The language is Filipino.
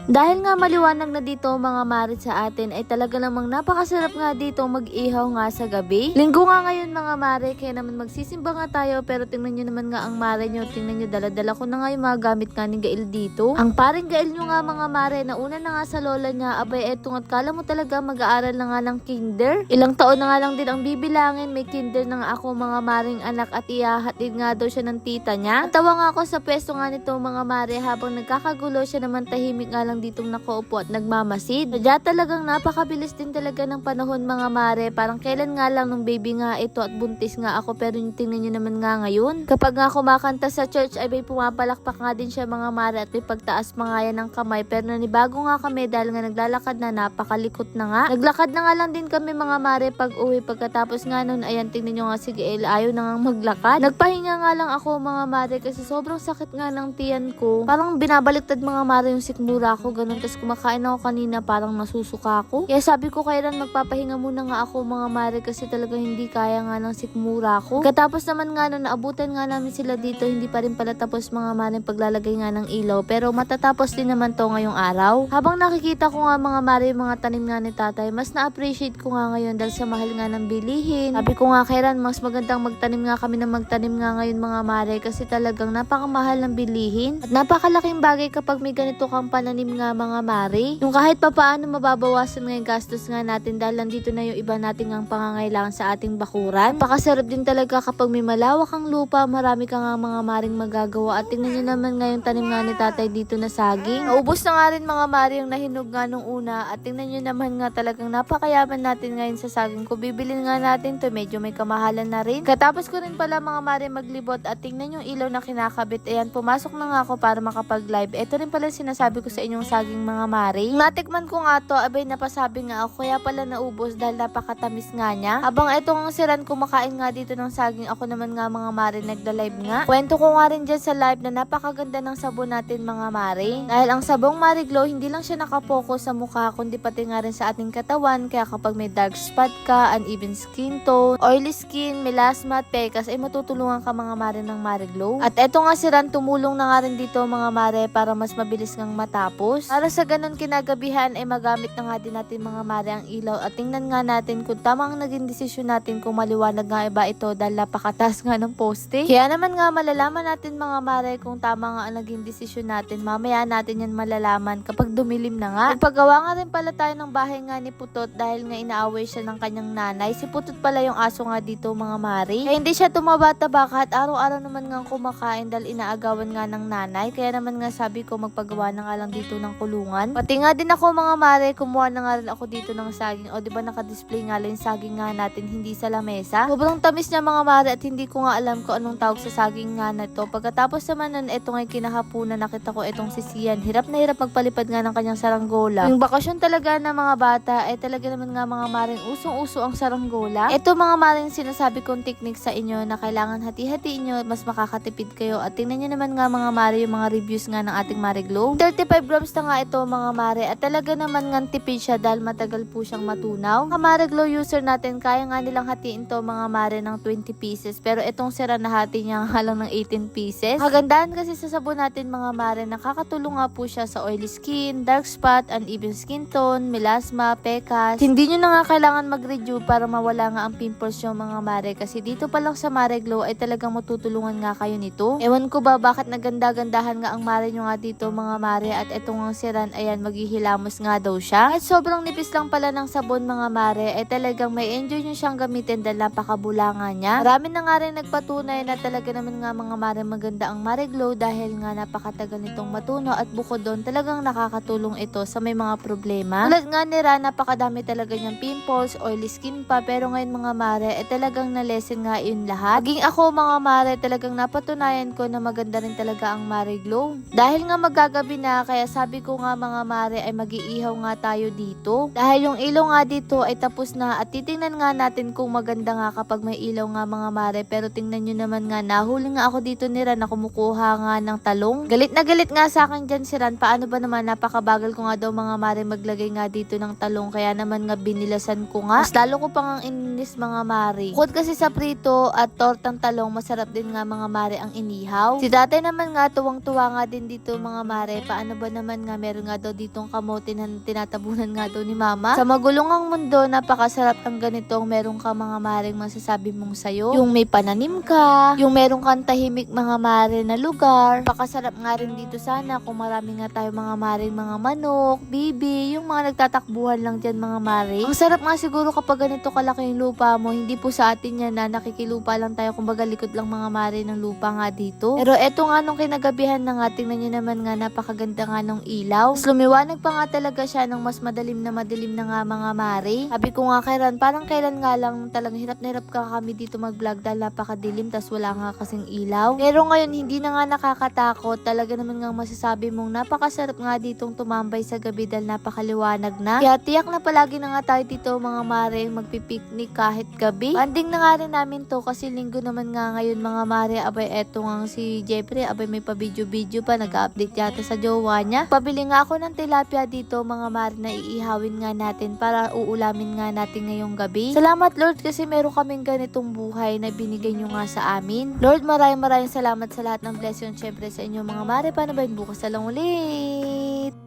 Dahil nga maliwanag na dito mga mare sa atin ay talaga namang napakasarap nga dito mag-ihaw nga sa gabi. Linggo nga ngayon mga mare, kaya naman magsisimba nga tayo, pero tingnan nyo naman nga ang mare nyo. Tingnan nyo, dala-dala ko na nga yung mga gamit nga ni Gail dito. Ang paring Gail nyo nga mga mare, nauna na nga sa lola niya, abay etong at kala mo talaga mag-aaral na nga ng kinder. Ilang taon na nga lang din ang bibilangin, may kinder na nga ako mga maring anak at ihahatid nga daw siya ng tita niya. Natawa nga ako sa pwesto nga nito mga mare, habang nagkakagulo siya naman tahimik nga lang ditong nakaupo at nagmamasid. Sadya talagang napakabilis din talaga ng panahon mga mare, parang kailan nga lang nung baby nga ito at buntis nga ako, pero tingnan nyo naman nga ngayon. Kapag nga kumakanta sa church ay may pumapalakpak nga din siya mga mare at may pagtaas mga yan ng kamay, pero nanibago nga kami dahil nga naglalakad na, napakalikot na nga. Naglakad na nga lang din kami mga mare pag uwi, pagkatapos nga nun ayan tingnan nyo nga si Gail ayaw na nga maglakad. Nagpahinga nga lang ako mga mare kasi sobrang sakit nga ng tiyan ko. Parang binabaliktad mga mare yung sikmura ko ganun, tapos kumakain ako kanina parang nasusuka ako. Kaya sabi ko kailan magpapahinga muna nga ako mga mare kasi talagang hindi kaya nga ng sikmura ko. Katapos naman nga nun, naabutan nga namin sila dito, hindi pa rin pala tapos mga mare paglalagay nga ng ilaw, pero matatapos din naman to ngayong araw. Habang nakikita ko nga mga mare yung mga tanim nga ni tatay, mas na-appreciate ko nga ngayon dahil sa mahal nga ng bilihin. Sabi ko nga kailan mas magandang magtanim nga kami ng magtanim nga ngayon mga mare kasi talagang napakamahal ng bilihin at napakalaking bagay kapag may ganito kang pananim nga mga mare. Yung kahit papaano mababawasan nga yung gastos nga natin dahil nandito na yung iba nating ang pangangailangan sa ating bakuran. Napakasarap din talaga kapag may malawak ang lupa, marami ka nga mga maring magagawa. At tingnan nyo naman nga yung tanim nga ni tatay dito na saging. Naubos na nga rin mga mare yung nahinog nga nung una at tingnan nyo naman nga talagang napakayaman natin ngayon sa saging. Kung bibilin nga natin to medyo may kamahalan na rin. Katapos ko rin pala mga mare maglibot at tingnan yung ilaw na kinakabit. Ayan, pumasok na nga ako para makapag-live. Ito rin pala sinasabi ko sa inyong saging mga mare. Natikman ko nga to, abay napasabi nga ako, kaya pala naubos dahil napakatamis nga niya. Habang etong siran kumakain nga dito ng saging, ako naman nga mga mare nagla-live nga. Kwento ko nga rin dyan sa live na napakaganda ng sabon natin mga mare. Dahil ang sabong Marie Glow, hindi lang siya nakapokus sa mukha, kundi pati nga rin sa ating katawan. Kaya kapag may dark spot ka, uneven skin tone, oily skin, melasma at pekas, ay matutulungan ka mga mare ng Marie Glow. At eto nga siran, tumulong na nga rin dito mga mare para mas mabilis ngang matapos. Para sa ganun kinagabihan ay magamit na nga din natin mga mare ang ilaw at tingnan nga natin kung tama ang naging desisyon natin, kung maliwanag nga iba ito dahil napakataas nga ng poste. Kaya naman nga malalaman natin mga mare kung tama nga ang naging desisyon natin. Mamaya natin yan malalaman kapag dumilim na nga. Nagpagawa nga rin pala tayo ng bahay nga ni Putot dahil nga inaaway siya ng kanyang nanay. Si Putot pala yung aso nga dito mga mare. Kaya hindi siya tumaba-taba kahit araw-araw naman nga kumakain dahil inaagawan nga ng nanay. Kaya naman nga sabi ko magpagawa na nga lang dito ng kulungan. Pati nga din ako mga mare, kumuha na nga rin ako dito ng saging. O diba naka-display nga lang saging nga natin, hindi sa lamesa. Sobrang tamis niya mga mare at hindi ko nga alam kung anong tawag sa saging nga na to. Pagkatapos naman nun, eto nga kinahapunan, nakita ko etong si Sian. Hirap na hirap magpalipad nga ng kanyang saranggola. Yung bakasyon talaga ng mga bata ay talaga naman nga mga maring usong-uso ang saranggola. Ito mga maring sinasabi kong technique sa inyo na kailangan hati-hatiin nyo, mas makakatipid kayo. At tingnan nyo naman nga mga mare yung mga reviews nga ng ating Marie Glow. 35 grams na nga ito mga mare at talaga naman nga tipid siya dahil matagal po siyang matunaw. Mga Marie Glow user natin, kaya nga nilang hatiin to mga mare ng 20 pieces, pero itong sira na hati niya nga lang ng 18 pieces. Kagandahan kasi sa sabon natin mga mare, nakakatulong nga po siya sa oily skin, dark spot, uneven skin tone, melasma, pekas. Hindi nyo na nga kailangan mag-review para mawala nga ang pimples yung mga mare kasi dito pa lang sa Marie Glow ay talagang matutulungan nga kayo nito. Ewan ko ba bakit naganda-gandahan nga ang mare nyo nga dito mga mare at etong ang siran, ayan maghihilamos nga daw siya. At sobrang nipis lang pala ng sabon mga mare ay talagang may enjoy nyo siyang gamitin dahil napakabulanga niya. Marami na nga rin nagpatunay na talaga naman nga mga mare maganda ang Marie Glow dahil nga napakatagal nitong matunaw at bukod doon talagang nakakatulong ito sa may mga problema. Tulad nga ni Ra, napakadami talaga niyang pimples, oily skin pa, pero ngayon mga mare ay talagang na-lessen nga yun lahat. Maging ako mga mare, talagang napatunayan ko na maganda rin talaga ang Marie Glow. Dahil nga magagabi na, kaya sabi ko nga mga mare ay mag-iihaw nga tayo dito. Dahil yung ilaw nga dito ay tapos na at titingnan nga natin kung maganda nga kapag may ilaw nga mga mare. Pero tingnan nyo naman nga, nahuli nga ako dito ni Ran na kumukuha nga ng talong. Galit na galit nga sa akin dyan si Ran. Paano ba naman, napakabagal ko nga daw mga mare maglagay nga dito ng talong. Kaya naman nga binilasan ko nga. Mas lalo ko pang ang ininis mga mare. Bukod kasi sa prito at tortang talong, masarap din nga mga mare ang inihaw. Si tatay naman nga tuwang-tuwa nga din dito mga mare. Paano ba naman naman nga meron nga daw ditong kamote na tinatabunan nga daw ni mama. Sa magulong ang mundo, napakasarap ng ganitong meron ka mga maring masasabi mong sayo. Yung may pananim ka, yung meron kang tahimik mga mare na lugar. Napakasarap nga rin dito sana kung marami nga tayo mga maring mga manok, bibi, yung mga nagtatakbuhan lang dyan mga mare. Ang sarap nga siguro kapag ganito kalaki yung lupa mo, hindi po sa atin yan na nakikilupa lang tayo, kumbaga likod lang mga mare ng lupa nga dito. Pero eto nga nung kinagabihan na nga, tingnan nyo naman nga napakaganda nga nung ilaw. Tapos lumiwanag pa nga talaga siya ng mas madilim na nga mga mare. Sabi ko nga kay Ran, parang kailan nga lang talagang hirap na hirap ka kami dito mag-vlog dahil napakadilim, tas wala nga kasing ilaw. Pero ngayon hindi na nga nakakatakot, talaga naman nga masasabi mong napakasarap nga ditong tumambay sa gabi dahil napakaliwanag na. Kaya tiyak na palagi na nga tayo dito mga mare magpipiknik kahit gabi. Banding na nga rin namin to kasi linggo naman nga ngayon mga mare. Abay eto nga si Jeffrey, abay may pa-video pa, nag-update yata sa jowa niya. Pabili nga ako ng tilapia dito mga mare na iihawin nga natin para uulamin nga natin ngayong gabi. Salamat Lord kasi meron kaming ganitong buhay na binigay nyo nga sa amin. Lord, maraming salamat sa lahat ng blessing syempre sa inyo mga mare. Paano ba yung bukas na lang ulit?